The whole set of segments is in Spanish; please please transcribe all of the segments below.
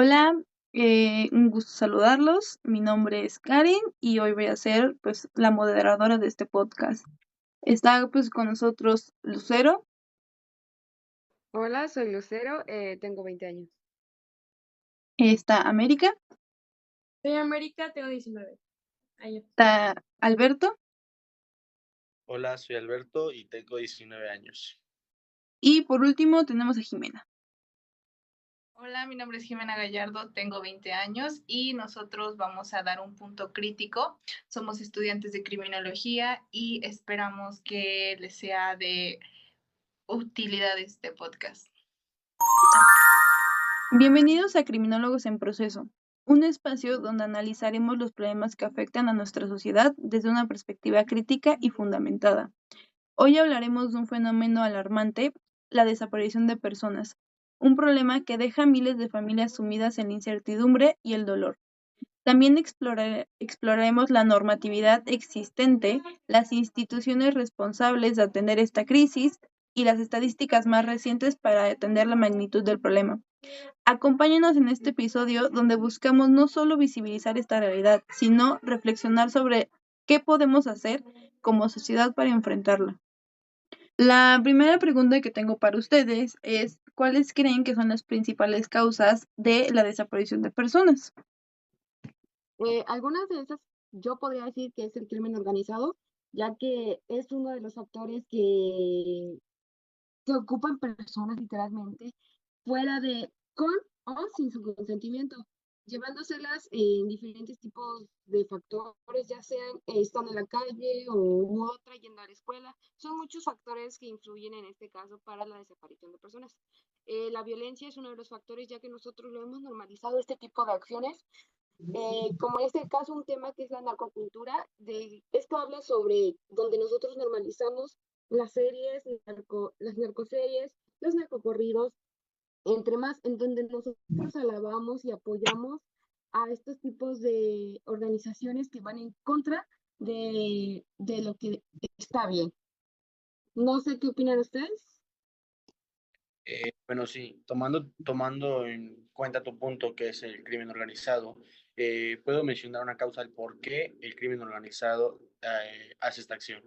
Hola, un gusto saludarlos. Mi nombre es Karen y hoy voy a ser pues la moderadora de este podcast. Está pues con nosotros Lucero, Hola, soy Lucero, tengo 20 años. está América, Soy América, tengo 19 años. está Alberto Hola, soy Alberto y tengo 19 años. y por último tenemos a Jimena. Hola, mi nombre es Jimena Gallardo, tengo 20 años y nosotros vamos a dar un punto crítico. Somos estudiantes de criminología y esperamos que les sea de utilidad este podcast. Bienvenidos a Criminólogos en Proceso, un espacio donde analizaremos los problemas que afectan a nuestra sociedad desde una perspectiva crítica y fundamentada. Hoy hablaremos de un fenómeno alarmante, la desaparición de personas, un problema que deja a miles de familias sumidas en la incertidumbre y el dolor. También exploraremos la normatividad existente, las instituciones responsables de atender esta crisis y las estadísticas más recientes para atender la magnitud del problema. Acompáñenos en este episodio donde buscamos no solo visibilizar esta realidad, sino reflexionar sobre qué podemos hacer como sociedad para enfrentarla. La primera pregunta que tengo para ustedes es, ¿cuáles creen que son las principales causas de la desaparición de personas? Algunas de esas yo podría decir que es el crimen organizado, ya que es uno de los factores que ocupan personas literalmente fuera con o sin su consentimiento, llevándoselas en diferentes tipos de factores, ya sean están en la calle u otra y en la escuela. Son muchos factores que influyen en este caso para la desaparición de personas. La violencia es uno de los factores, ya que nosotros lo hemos normalizado este tipo de acciones. Como en este caso, un tema que es la narcocultura, esto habla sobre donde nosotros normalizamos las series, las narcoseries, los narcocorridos, entre más, en donde nosotros alabamos y apoyamos a estos tipos de organizaciones que van en contra de lo que está bien. No sé qué opinan ustedes. Bueno, sí, tomando en cuenta tu punto, que es el crimen organizado, puedo mencionar una causa del por qué el crimen organizado hace esta acción.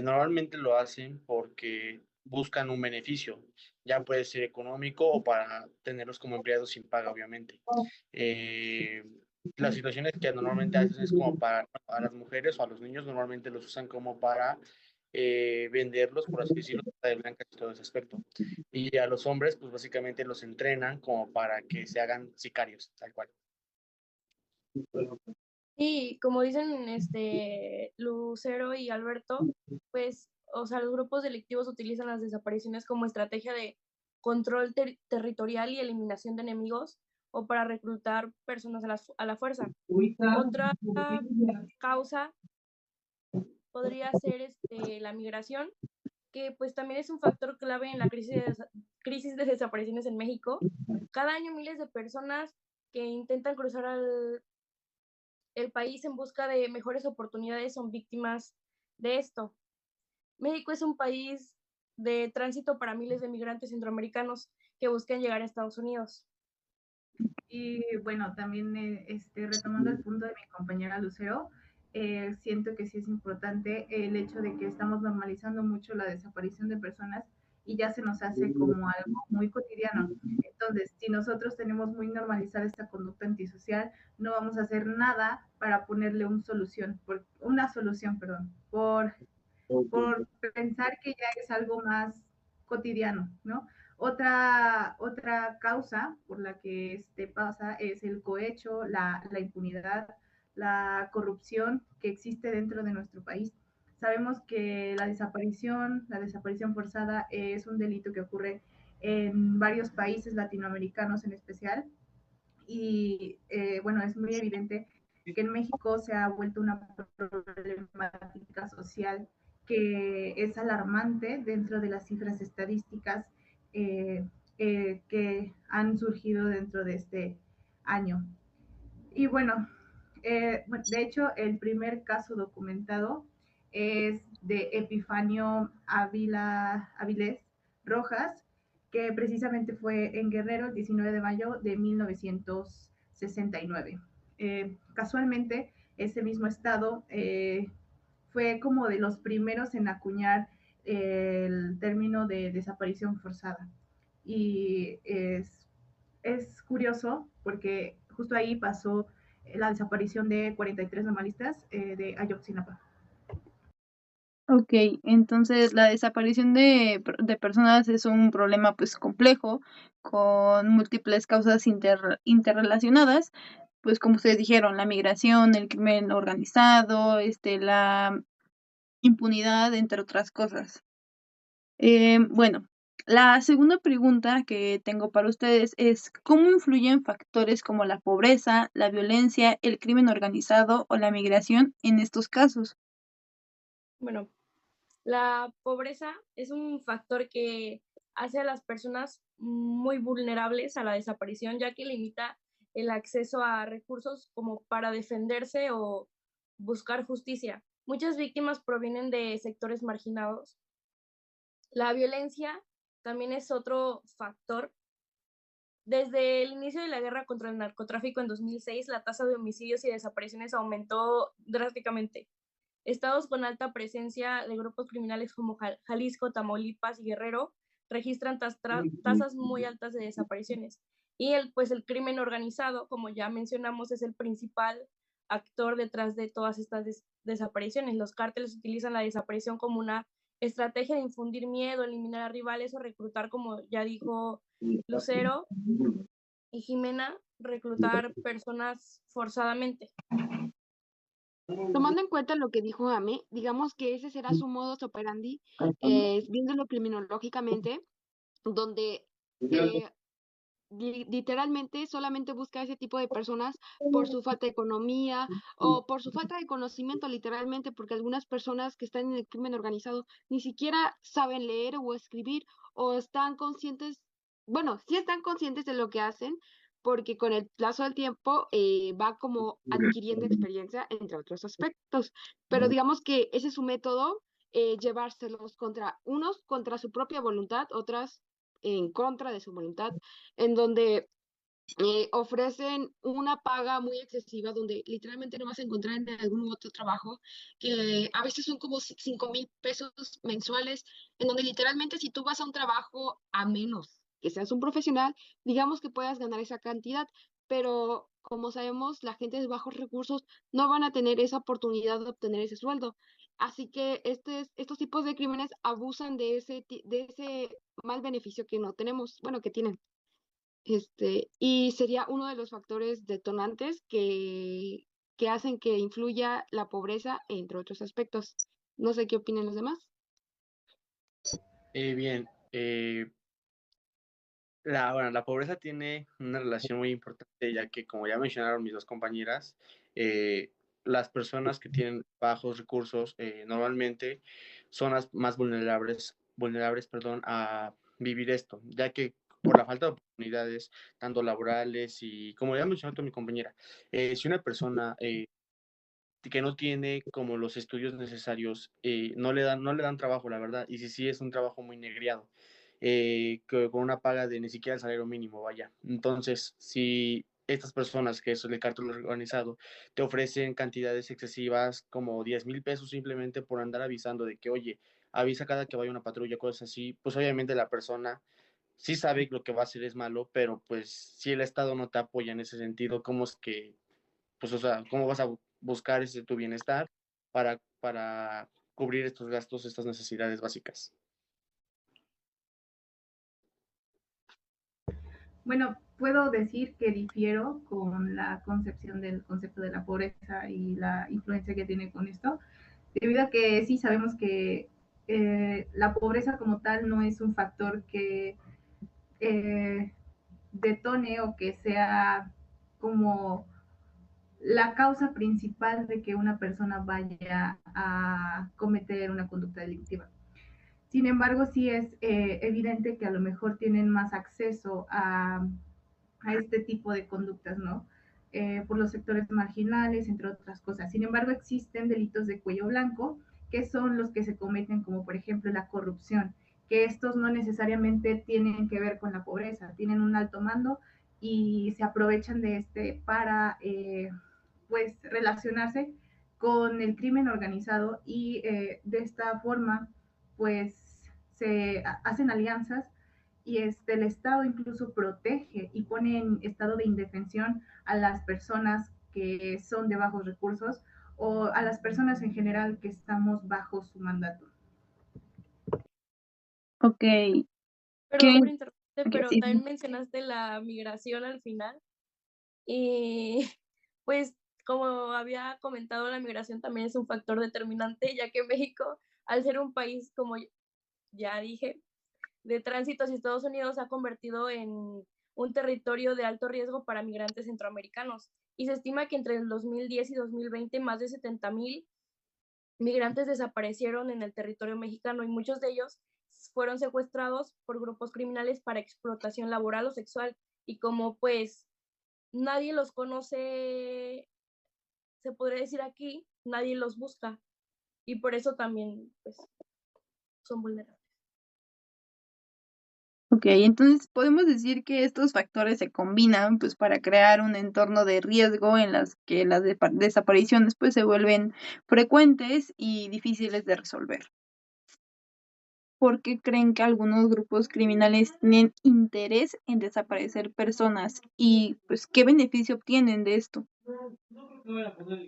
Normalmente lo hacen porque buscan un beneficio, ya puede ser económico o para tenerlos como empleados sin paga, obviamente. Eh, las situaciones que normalmente hacen es como para a las mujeres o a los niños, normalmente los usan como para venderlos, por así decirlo, de blancas y todo ese aspecto. Y a los hombres, pues básicamente los entrenan como para que se hagan sicarios, tal cual. Y como dicen Lucero y Alberto, pues, o sea, los grupos delictivos utilizan las desapariciones como estrategia de control territorial y eliminación de enemigos o para reclutar personas a la fuerza. Otra causa podría ser la migración, que pues también es un factor clave en la crisis de desapariciones en México. Cada año miles de personas que intentan cruzar el país en busca de mejores oportunidades son víctimas de esto. México es un país de tránsito para miles de migrantes centroamericanos que buscan llegar a Estados Unidos. Y bueno, también retomando el punto de mi compañera Lucero, siento que sí es importante el hecho de que estamos normalizando mucho la desaparición de personas y ya se nos hace como algo muy cotidiano. Entonces, si nosotros tenemos muy normalizada esta conducta antisocial, no vamos a hacer nada para ponerle una solución, perdón, por pensar que ya es algo más cotidiano, ¿no? Otra causa por la que pasa es el cohecho, la impunidad, la corrupción que existe dentro de nuestro país. Sabemos que la desaparición forzada es un delito que ocurre en varios países latinoamericanos en especial. Y bueno, es muy evidente que en México se ha vuelto una problemática social que es alarmante dentro de las cifras estadísticas que han surgido dentro de este año. Y bueno, de hecho, el primer caso documentado es de Epifanio Avilés Rojas, que precisamente fue en Guerrero el 19 de mayo de 1969. Casualmente, ese mismo estado fue como de los primeros en acuñar el término de desaparición forzada. Y es curioso porque justo ahí pasó la desaparición de 43 normalistas de Ayotzinapa. Ok, entonces la desaparición de personas es un problema pues complejo, con múltiples causas interrelacionadas, pues como ustedes dijeron, la migración, el crimen organizado, la impunidad, entre otras cosas. Bueno, la segunda pregunta que tengo para ustedes es, ¿cómo influyen factores como la pobreza, la violencia, el crimen organizado o la migración en estos casos? Bueno, la pobreza es un factor que hace a las personas muy vulnerables a la desaparición, ya que limita el acceso a recursos como para defenderse o buscar justicia. Muchas víctimas provienen de sectores marginados. La violencia también es otro factor. Desde el inicio de la guerra contra el narcotráfico en 2006, la tasa de homicidios y desapariciones aumentó drásticamente. Estados con alta presencia de grupos criminales como Jalisco, Tamaulipas y Guerrero registran tasas muy altas de desapariciones. Y el crimen organizado, como ya mencionamos, es el principal actor detrás de todas estas desapariciones. Los cárteles utilizan la desaparición como una estrategia de infundir miedo, eliminar a rivales o reclutar, como ya dijo Lucero y Jimena, reclutar personas forzadamente. Tomando en cuenta lo que dijo Ame, digamos que ese será su modus operandi, viéndolo criminológicamente, donde literalmente solamente busca ese tipo de personas por su falta de economía o por su falta de conocimiento, literalmente, porque algunas personas que están en el crimen organizado ni siquiera saben leer o escribir o están conscientes, bueno, sí están conscientes de lo que hacen, porque con el plazo del tiempo va como adquiriendo experiencia, entre otros aspectos. Pero digamos que ese es su método, llevárselos contra unos, contra su propia voluntad, otras en contra de su voluntad, en donde ofrecen una paga muy excesiva, donde literalmente no vas a encontrar en algún otro trabajo, que a veces son como 5,000 pesos mensuales, en donde literalmente si tú vas a un trabajo, a menos que seas un profesional, digamos que puedas ganar esa cantidad, pero como sabemos, la gente de bajos recursos no van a tener esa oportunidad de obtener ese sueldo. Así que estos tipos de crímenes abusan de ese mal beneficio que no tenemos, bueno, que tienen. Y sería uno de los factores detonantes que hacen que influya la pobreza, entre otros aspectos. No sé qué opinan los demás. Bien, la pobreza tiene una relación muy importante, ya que, como ya mencionaron mis dos compañeras, las personas que tienen bajos recursos normalmente son las más vulnerables, perdón, a vivir esto, ya que por la falta de oportunidades, tanto laborales y, como ya mencionó mi compañera, si una persona que no tiene como los estudios necesarios, no le dan trabajo, la verdad, y si sí es un trabajo muy negriado, con una paga de ni siquiera el salario mínimo, vaya. Entonces, si estas personas, que es el cártel organizado, te ofrecen cantidades excesivas como 10,000 pesos simplemente por andar avisando de que, oye, avisa cada que vaya una patrulla, cosas así, pues obviamente la persona sí sabe que lo que va a hacer es malo, pero pues si el Estado no te apoya en ese sentido, ¿cómo es que, pues, o sea, cómo vas a buscar tu bienestar para cubrir estos gastos, estas necesidades básicas? Bueno, puedo decir que difiero con la concepción del concepto de la pobreza y la influencia que tiene con esto, debido a que sí sabemos que la pobreza como tal no es un factor que eh, detone o que sea como la causa principal de que una persona vaya a cometer una conducta delictiva. Sin embargo, sí es evidente que a lo mejor tienen más acceso a este tipo de conductas, ¿no? Por los sectores marginales, entre otras cosas. Sin embargo, existen delitos de cuello blanco, que son los que se cometen, como por ejemplo la corrupción, que estos no necesariamente tienen que ver con la pobreza, tienen un alto mando y se aprovechan de este para pues relacionarse con el crimen organizado y de esta forma pues se hacen alianzas y el Estado incluso protege y pone en estado de indefensión a las personas que son de bajos recursos o a las personas en general que estamos bajo su mandato. Ok, Perdón ¿qué? por interrumpirte, Ok, pero sí, también mencionaste la migración al final. Y pues como había comentado, la migración también es un factor determinante, ya que México, al ser un país, como ya dije, de tránsito hacia Estados Unidos, se ha convertido en un territorio de alto riesgo para migrantes centroamericanos. Y se estima que entre el 2010 y 2020 más de 70,000 migrantes desaparecieron en el territorio mexicano y muchos de ellos fueron secuestrados por grupos criminales para explotación laboral o sexual. Y como pues nadie los conoce, se podría decir aquí, nadie los busca y por eso también pues son vulnerables. ok, entonces podemos decir que estos factores se combinan pues para crear un entorno de riesgo en las que las desapariciones pues se vuelven frecuentes y difíciles de resolver. ¿Por qué creen que algunos grupos criminales tienen interés en desaparecer personas y pues qué beneficio obtienen de esto?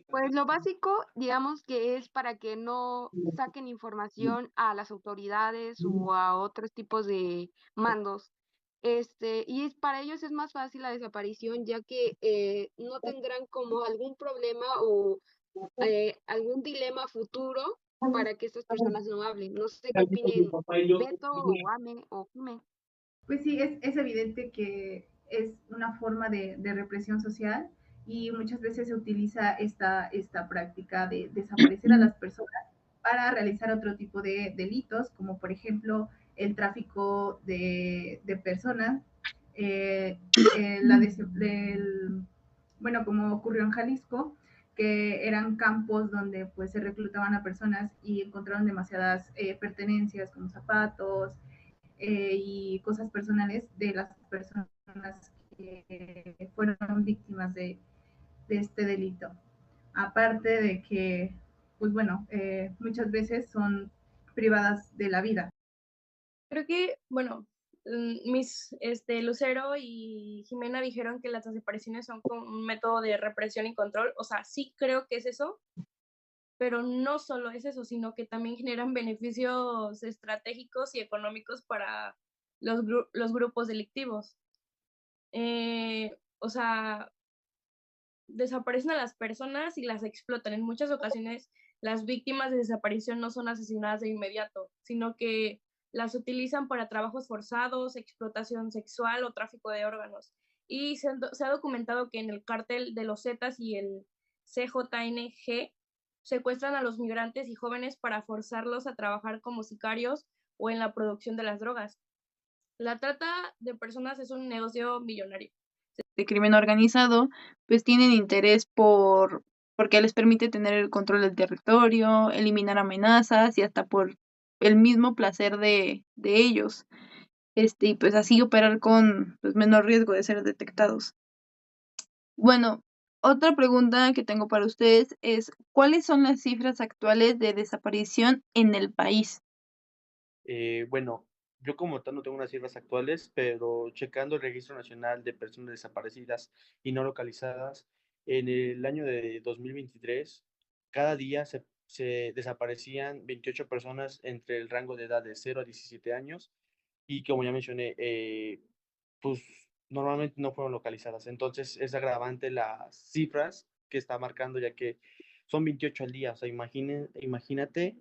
Pues lo básico, digamos que es para que no saquen información a las autoridades o a otros tipos de mandos. Para ellos es más fácil la desaparición, ya que no tendrán como algún problema o algún dilema futuro para que estas personas no hablen. No sé qué opinen Beto o Ame o Jime. Pues sí, es evidente que es una forma de represión social y muchas veces se utiliza esta práctica de desaparecer a las personas para realizar otro tipo de delitos, como por ejemplo el tráfico de personas, eh, bueno, como ocurrió en Jalisco, que eran campos donde pues se reclutaban a personas y encontraron demasiadas pertenencias como zapatos, y cosas personales de las personas que fueron víctimas de este delito. Aparte de que, pues bueno, muchas veces son privadas de la vida. Creo que, bueno, Lucero y Jimena dijeron que las desapariciones son como un método de represión y control. O sea, sí creo que es eso, pero no solo es eso, sino que también generan beneficios estratégicos y económicos para los grupos delictivos. O sea, desaparecen a las personas y las explotan. En muchas ocasiones, las víctimas de desaparición no son asesinadas de inmediato, sino que las utilizan para trabajos forzados, explotación sexual o tráfico de órganos. Y se ha documentado que en el cártel de los Zetas y el CJNG secuestran a los migrantes y jóvenes para forzarlos a trabajar como sicarios o en la producción de las drogas. La trata de personas es un negocio millonario. De crimen organizado, pues tienen interés porque les permite tener el control del territorio, eliminar amenazas y hasta por el mismo placer de ellos. Y pues así operar con pues, menor riesgo de ser detectados. Bueno, otra pregunta que tengo para ustedes es, ¿cuáles son las cifras actuales de desaparición en el país? Bueno, yo como tal no tengo unas cifras actuales, pero checando el Registro Nacional de Personas Desaparecidas y No Localizadas, en el año de 2023, cada día se desaparecían 28 personas entre el rango de edad de 0 a 17 años y como ya mencioné, pues normalmente no fueron localizadas. Entonces es agravante las cifras que está marcando, ya que son 28 al día. O sea, imagínate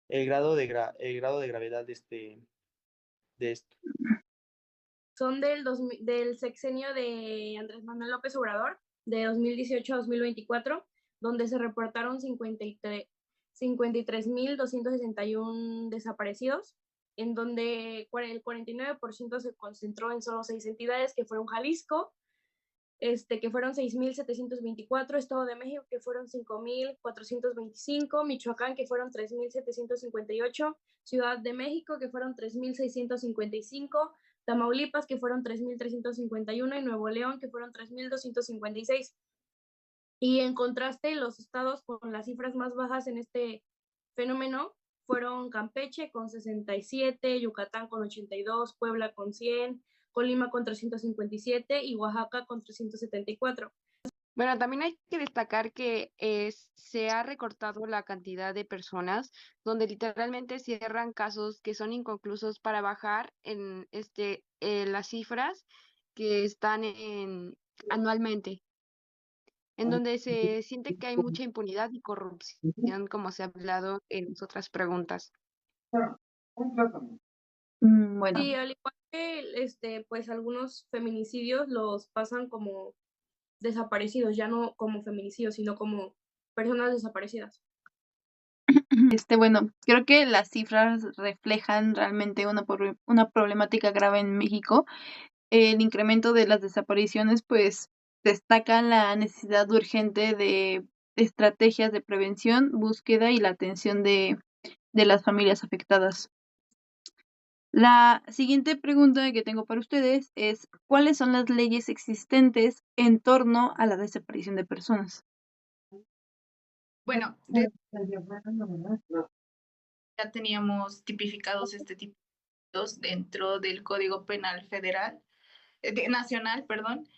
el grado de gravedad de esto. Son del sexenio de Andrés Manuel López Obrador, de 2018 a 2024, donde se reportaron 53,261 desaparecidos, en donde el 49% se concentró en solo 6 entidades, que fueron Jalisco, que fueron 6.724, Estado de México, que fueron 5.425, Michoacán, que fueron 3.758, Ciudad de México, que fueron 3.655, Tamaulipas, que fueron 3.351, y Nuevo León, que fueron 3.256. Y en contraste, los estados con las cifras más bajas en este fenómeno fueron Campeche con 67, Yucatán con 82, Puebla con 100, Colima con 357 y Oaxaca con 374. Bueno, también hay que destacar que se ha recortado la cantidad de personas donde literalmente cierran casos que son inconclusos para bajar en las cifras que están anualmente, en donde se siente que hay mucha impunidad y corrupción, como se ha hablado en las otras preguntas. Bueno, Sí, al igual que pues algunos feminicidios los pasan como desaparecidos, ya no como feminicidios, sino como personas desaparecidas. bueno, creo que las cifras reflejan realmente una problemática grave en México. El incremento de las desapariciones, pues, destaca la necesidad urgente de estrategias de prevención, búsqueda y la atención de las familias afectadas. La siguiente pregunta que tengo para ustedes es, ¿cuáles son las leyes existentes en torno a la desaparición de personas? Bueno, ya teníamos tipificados este tipo de delitos dentro del Código Penal Federal, nacional, perdón.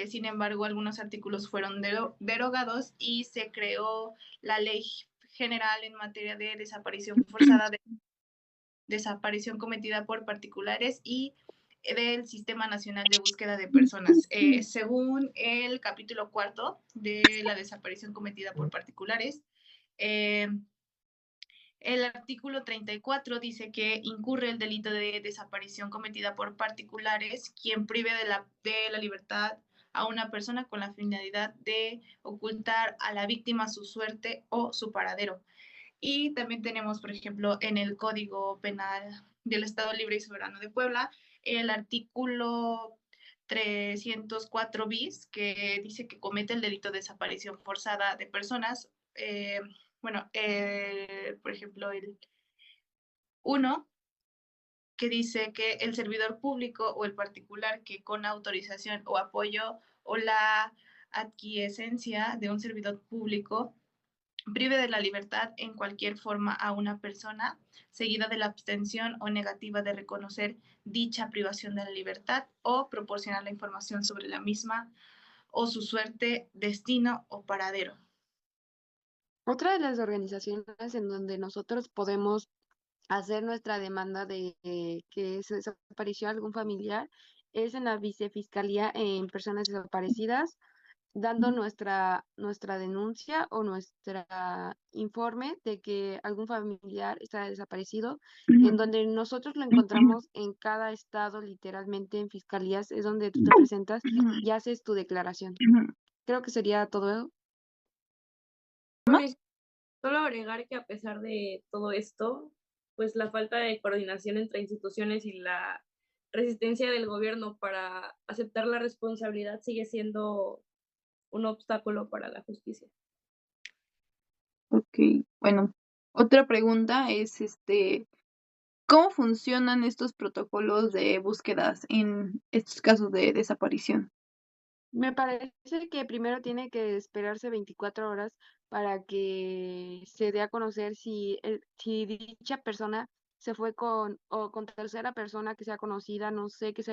Sin embargo, algunos artículos fueron derogados y se creó la Ley General en materia de desaparición forzada, desaparición cometida por particulares y del Sistema Nacional de Búsqueda de Personas. Según el capítulo 4 de la desaparición cometida por particulares, el artículo 34 dice que incurre el delito de desaparición cometida por particulares quien prive de la libertad a una persona con la finalidad de ocultar a la víctima su suerte o su paradero. Y también tenemos, por ejemplo, en el Código Penal del Estado Libre y Soberano de Puebla, el artículo 304 bis, que dice que comete el delito de desaparición forzada de personas. Por ejemplo, el 1, que dice que el servidor público o el particular que con autorización o apoyo o la adquiescencia de un servidor público prive de la libertad en cualquier forma a una persona, seguida de la abstención o negativa de reconocer dicha privación de la libertad o proporcionar la información sobre la misma o su suerte, destino o paradero. Otra de las organizaciones en donde nosotros podemos hacer nuestra demanda de que se desapareció algún familiar es en la Vicefiscalía en Personas Desaparecidas, dando nuestra denuncia o nuestra informe de que algún familiar está desaparecido, en donde nosotros lo encontramos en cada estado, literalmente en fiscalías, es donde tú te presentas y haces tu declaración. Creo que sería todo. Pues, solo agregar que a pesar de todo esto, pues la falta de coordinación entre instituciones y la resistencia del gobierno para aceptar la responsabilidad sigue siendo un obstáculo para la justicia. Ok, bueno, otra pregunta es, ¿cómo funcionan estos protocolos de búsquedas en estos casos de desaparición? Me parece que primero tiene que esperarse 24 horas para que se dé a conocer si dicha persona se fue con tercera persona que sea conocida, no sé, que se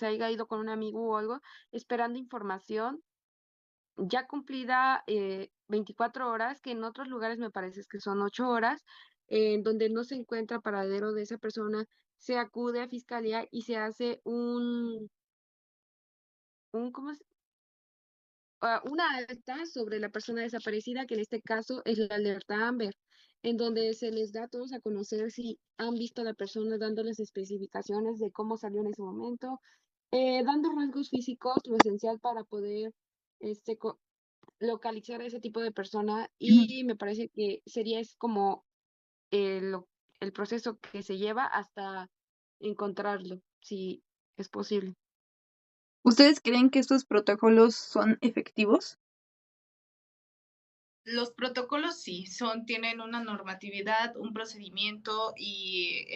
haya ido con un amigo o algo, esperando información ya cumplida 24 horas, que en otros lugares me parece que son 8 horas, en donde no se encuentra paradero de esa persona, se acude a fiscalía y se hace ¿cómo una alerta sobre la persona desaparecida, que en este caso es la alerta Amber, en donde se les da a todos a conocer si han visto a la persona, dándoles especificaciones de cómo salió en ese momento, dando rasgos físicos, lo esencial para poder localizar a ese tipo de persona, y me parece que es como el proceso que se lleva hasta encontrarlo, si es posible. ¿Ustedes creen que estos protocolos son efectivos? Los protocolos sí, tienen una normatividad, un procedimiento y,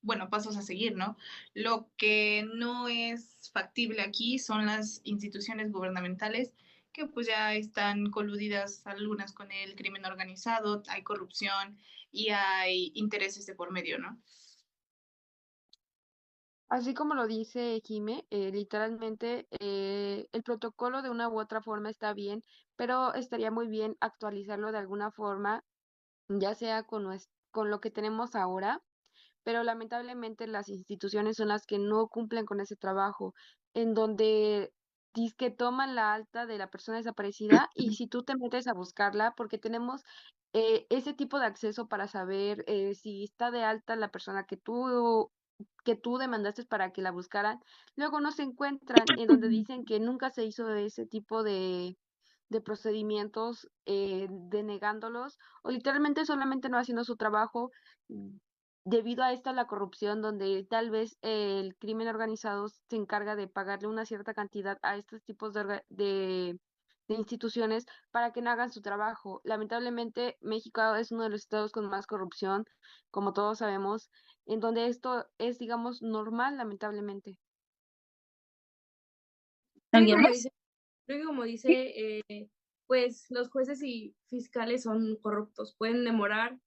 bueno, pasos a seguir, ¿no? Lo que no es factible aquí son las instituciones gubernamentales que pues ya están coludidas algunas con el crimen organizado, hay corrupción y hay intereses de por medio, ¿no? Así como lo dice Jime, literalmente el protocolo de una u otra forma está bien, pero estaría muy bien actualizarlo de alguna forma, ya sea con lo que tenemos ahora, pero lamentablemente las instituciones son las que no cumplen con ese trabajo, en donde que toman la alta de la persona desaparecida y si tú te metes a buscarla, porque tenemos ese tipo de acceso para saber si está de alta la persona que tú demandaste para que la buscaran, luego no se encuentran en donde dicen que nunca se hizo ese tipo de procedimientos denegándolos o literalmente solamente no haciendo su trabajo debido a esta la corrupción donde tal vez el crimen organizado se encarga de pagarle una cierta cantidad a estos tipos de instituciones para que no hagan su trabajo. Lamentablemente México es uno de los estados con más corrupción, como todos sabemos, en donde esto es, digamos, normal, lamentablemente. Creo que ¿Alguien como más? dice, creo que como Sí. dice, pues los jueces y fiscales son corruptos, pueden demorar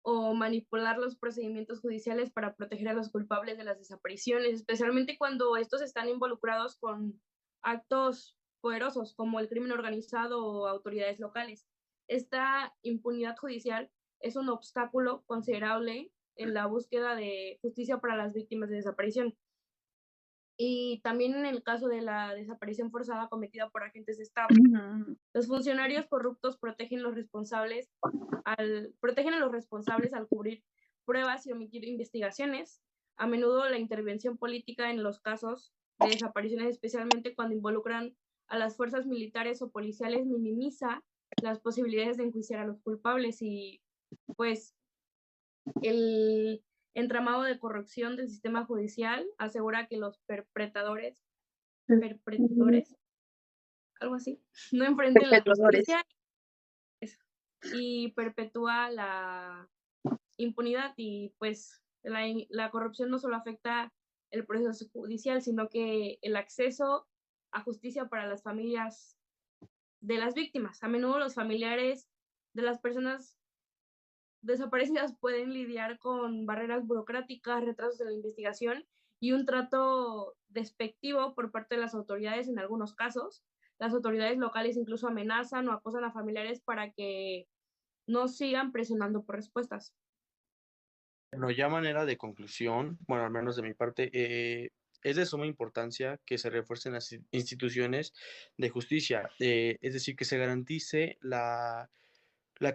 o manipular los procedimientos judiciales para proteger a los culpables de las desapariciones, especialmente cuando estos están involucrados con actos poderosos como el crimen organizado o autoridades locales. Esta impunidad judicial es un obstáculo considerable en la búsqueda de justicia para las víctimas de desaparición. Y también en el caso de la desaparición forzada cometida por agentes de Estado. Los funcionarios corruptos protegen a los responsables al cubrir pruebas y omitir investigaciones. A menudo la intervención política en los casos de desapariciones, especialmente cuando involucran a las fuerzas militares o policiales, minimiza las posibilidades de enjuiciar a los culpables y pues el entramado de corrupción del sistema judicial asegura que los perpetradores, algo así, no enfrenten la Perpetuadores. justicia y perpetúa la impunidad y pues la corrupción no solo afecta el proceso judicial, sino que el acceso a justicia para las familias de las víctimas. A menudo los familiares de las personas desaparecidas pueden lidiar con barreras burocráticas, retrasos en la investigación y un trato despectivo por parte de las autoridades en algunos casos. Las autoridades locales incluso amenazan o acosan a familiares para que no sigan presionando por respuestas. Bueno, ya a manera de conclusión, bueno, al menos de mi parte, es de suma importancia que se refuercen las instituciones de justicia, es decir, que se garantice la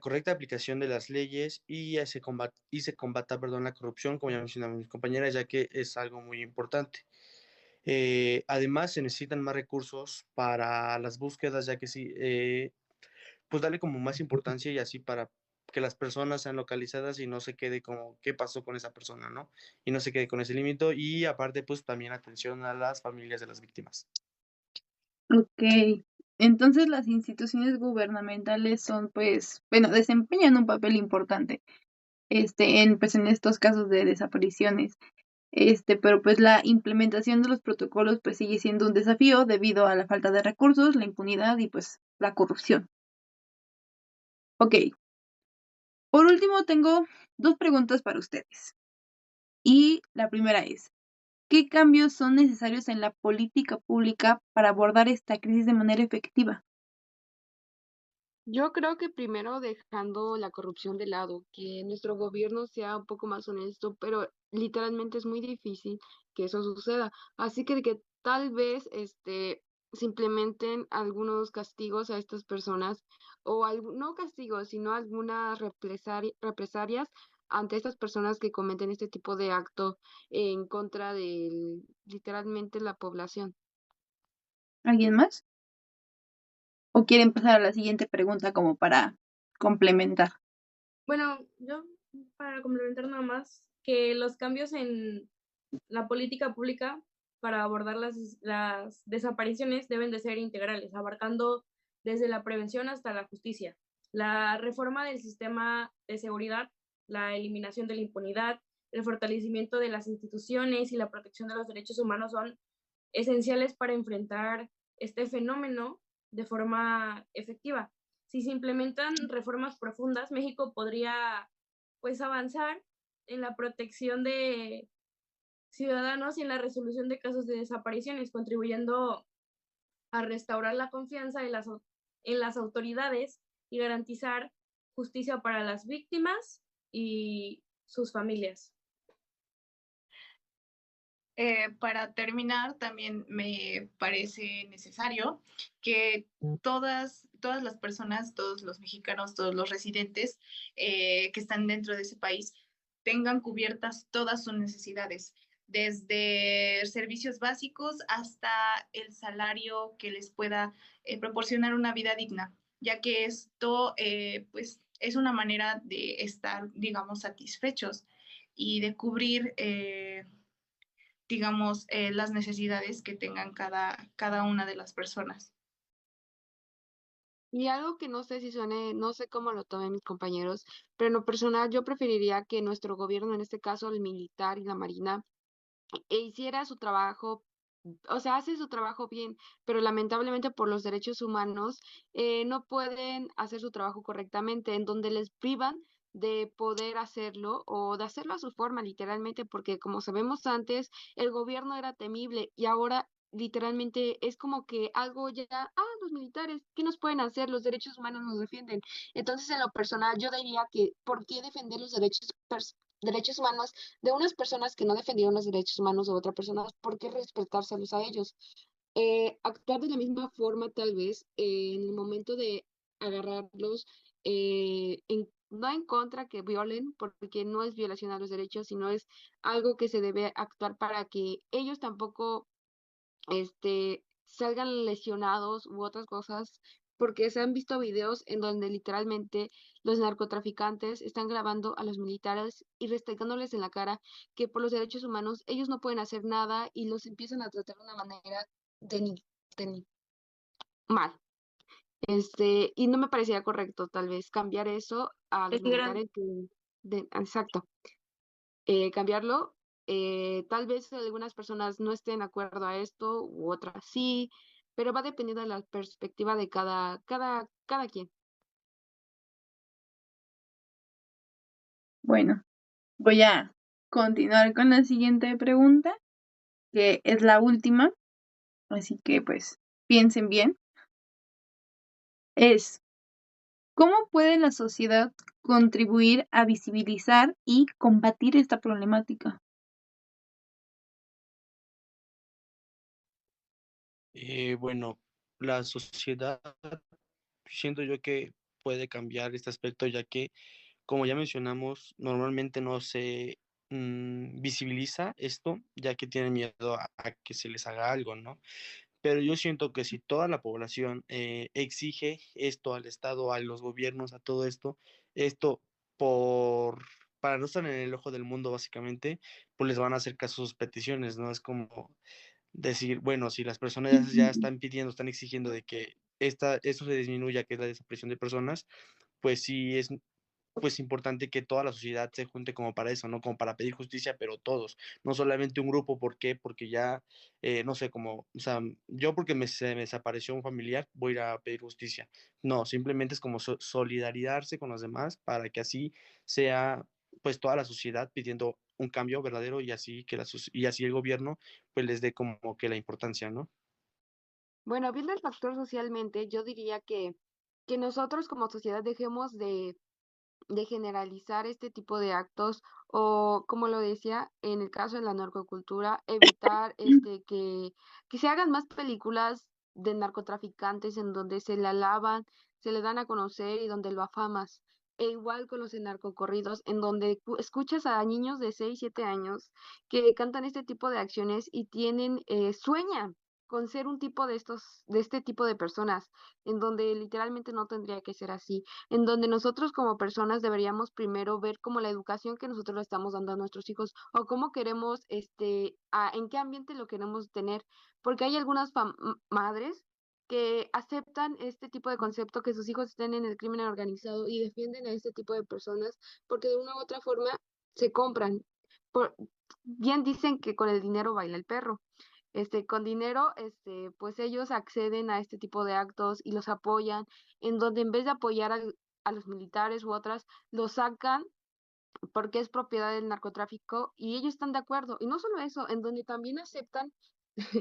correcta aplicación de las leyes y se combata, perdón, la corrupción, como ya mencionaban mis compañeras, ya que es algo muy importante. Además, se necesitan más recursos para las búsquedas, ya que sí, pues darle como más importancia y así para que las personas sean localizadas y no se quede como qué pasó con esa persona, ¿no? Y no se quede con ese límite y aparte pues también atención a las familias de las víctimas. Ok. Entonces las instituciones gubernamentales son, pues, bueno, desempeñan un papel importante, en estos casos de desapariciones. Pero pues la implementación de los protocolos pues sigue siendo un desafío debido a la falta de recursos, la impunidad y pues la corrupción. Ok. Por último, tengo dos preguntas para ustedes. Y la primera es, ¿qué cambios son necesarios en la política pública para abordar esta crisis de manera efectiva? Yo creo que primero dejando la corrupción de lado, que nuestro gobierno sea un poco más honesto, pero literalmente es muy difícil que eso suceda. Así que tal vez se implementen algunos castigos a estas personas o no castigos, sino algunas represalias ante estas personas que cometen este tipo de acto en contra de literalmente la población. ¿Alguien más? ¿O quieren pasar a la siguiente pregunta como para complementar? Bueno, yo para complementar nada más que los cambios en la política pública para abordar las desapariciones deben de ser integrales, abarcando desde la prevención hasta la justicia. La reforma del sistema de seguridad, la eliminación de la impunidad, el fortalecimiento de las instituciones y la protección de los derechos humanos son esenciales para enfrentar este fenómeno de forma efectiva. Si se implementan reformas profundas, México podría pues avanzar en la protección de ciudadanos y en la resolución de casos de desapariciones, contribuyendo a restaurar la confianza en las autoridades y garantizar justicia para las víctimas y sus familias. Para terminar, también me parece necesario que todas las personas, todos los mexicanos, todos los residentes que están dentro de ese país tengan cubiertas todas sus necesidades, desde servicios básicos hasta el salario que les pueda proporcionar una vida digna, ya que esto pues es una manera de estar, digamos, satisfechos y de cubrir digamos, las necesidades que tengan cada una de las personas. Y algo que no sé si suene, no sé cómo lo tomen mis compañeros, pero en lo personal yo preferiría que nuestro gobierno, en este caso el militar y la marina, hiciera su trabajo, o sea, hace su trabajo bien, pero lamentablemente por los derechos humanos no pueden hacer su trabajo correctamente, en donde les privan de poder hacerlo o de hacerlo a su forma, literalmente, porque como sabemos antes, el gobierno era temible y ahora literalmente es como que algo ya, los militares, ¿qué nos pueden hacer? Los derechos humanos nos defienden. Entonces, en lo personal, yo diría que, ¿por qué defender los derechos humanos de unas personas que no defendieron los derechos humanos de otras personas? ¿Por qué respetárselos a ellos? Actuar de la misma forma, tal vez, en el momento de agarrarlos, no en contra que violen, porque no es violación a los derechos, sino es algo que se debe actuar para que ellos tampoco salgan lesionados u otras cosas, porque se han visto videos en donde literalmente los narcotraficantes están grabando a los militares y restregándoles en la cara que por los derechos humanos ellos no pueden hacer nada y los empiezan a tratar de una manera de ni, de ni- mal. Y no me parecía correcto tal vez cambiar eso a los Denigran- militares exacto, cambiarlo. Tal vez algunas personas no estén de acuerdo a esto u otras sí, pero va dependiendo de la perspectiva de cada quien. Bueno, voy a continuar con la siguiente pregunta, que es la última, así que pues piensen bien. Es, ¿cómo puede la sociedad contribuir a visibilizar y combatir esta problemática? Bueno, la sociedad, siento yo que puede cambiar este aspecto, ya que, como ya mencionamos, normalmente no se visibiliza esto, ya que tienen miedo a que se les haga algo, ¿no? Pero yo siento que si toda la población exige esto al Estado, a los gobiernos, a todo esto por, para no estar en el ojo del mundo, básicamente, pues les van a hacer caso a sus peticiones, ¿no? Es como decir, bueno, si las personas ya están pidiendo, están exigiendo de que esto se disminuya, que es la desaparición de personas, pues sí es pues importante que toda la sociedad se junte como para eso, ¿no? Como para pedir justicia, pero todos, no solamente un grupo. ¿Por qué? Porque ya, no sé, como, o sea, yo porque se me desapareció un familiar, voy a ir a pedir justicia. No, simplemente es como solidarizarse con los demás para que así sea, pues, toda la sociedad pidiendo un cambio verdadero y así y así el gobierno, pues, les dé como que la importancia, ¿no? Bueno, viendo el factor socialmente, yo diría que nosotros como sociedad dejemos de generalizar este tipo de actos o, como lo decía, en el caso de la narcocultura, evitar que se hagan más películas de narcotraficantes en donde se le alaban, se le dan a conocer y donde lo afamas. E igual con los de narcocorridos, en donde escuchas a niños de 6 7 años que cantan este tipo de acciones y sueñan con ser un tipo de este tipo de personas, en donde literalmente no tendría que ser así, en donde nosotros como personas deberíamos primero ver como la educación que nosotros le estamos dando a nuestros hijos o cómo queremos, en qué ambiente lo queremos tener, porque hay algunas madres que aceptan este tipo de concepto, que sus hijos estén en el crimen organizado y defienden a este tipo de personas porque de una u otra forma se compran. Por, bien dicen que con el dinero baila el perro. Con dinero, pues ellos acceden a este tipo de actos y los apoyan, en donde en vez de apoyar a los militares u otras, los sacan porque es propiedad del narcotráfico y ellos están de acuerdo. Y no solo eso, en donde también aceptan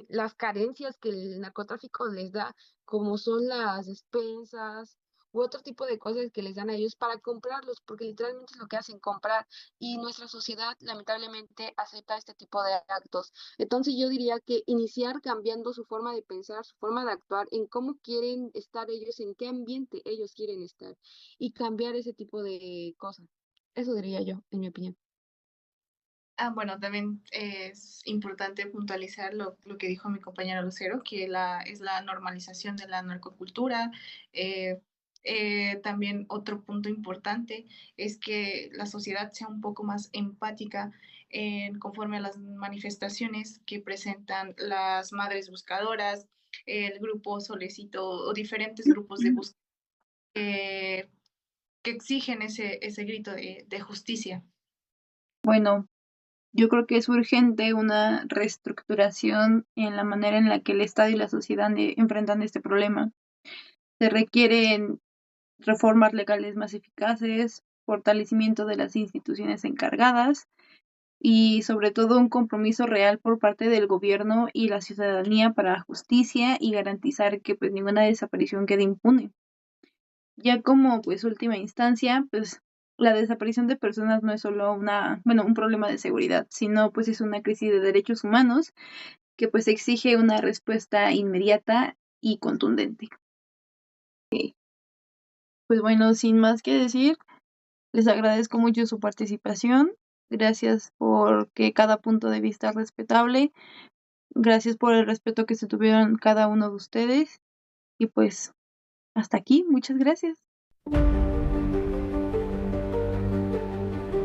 las carencias que el narcotráfico les da, como son las despensas u otro tipo de cosas que les dan a ellos para comprarlos, porque literalmente es lo que hacen, comprar. Y nuestra sociedad lamentablemente acepta este tipo de actos. Entonces yo diría que iniciar cambiando su forma de pensar, su forma de actuar, en cómo quieren estar ellos, en qué ambiente ellos quieren estar, y cambiar ese tipo de cosas. Eso diría yo, en mi opinión. Bueno, también es importante puntualizar lo que dijo mi compañero Lucero, que es la normalización de la narcocultura. Eh, También otro punto importante es que la sociedad sea un poco más empática conforme a las manifestaciones que presentan las madres buscadoras, el grupo Solecito o diferentes grupos de búsqueda eh, que exigen ese grito de justicia. Bueno, yo creo que es urgente una reestructuración en la manera en la que el Estado y la sociedad enfrentan este problema. Se requieren reformas legales más eficaces, fortalecimiento de las instituciones encargadas y sobre todo un compromiso real por parte del gobierno y la ciudadanía para la justicia y garantizar que pues ninguna desaparición quede impune. Ya como pues última instancia, pues la desaparición de personas no es solo un problema de seguridad, sino pues es una crisis de derechos humanos que pues exige una respuesta inmediata y contundente. Pues bueno, sin más que decir, les agradezco mucho su participación. Gracias por que cada punto de vista es respetable. Gracias por el respeto que se tuvieron cada uno de ustedes. Y pues hasta aquí. Muchas gracias.